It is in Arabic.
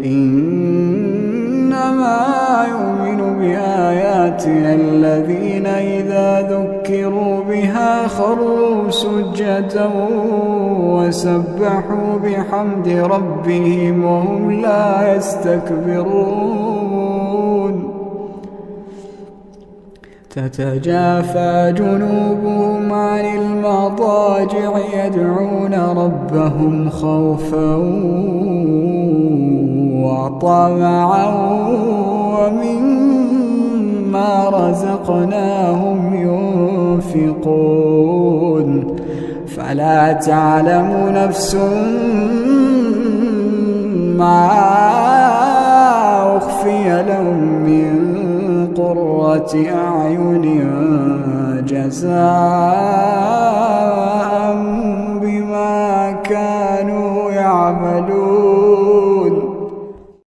إنما يؤمن بآياتنا الذين إذا ذكروا بها خروا سجدا وسبحوا بحمد ربهم وهم لا يستكبرون تتجافى جنوبهم عن المضاجع يدعون ربهم خوفا وطمعا ومما رزقناهم ينفقون فلا تعلم نفس ما أخفي لهم من قرة أعين جزاء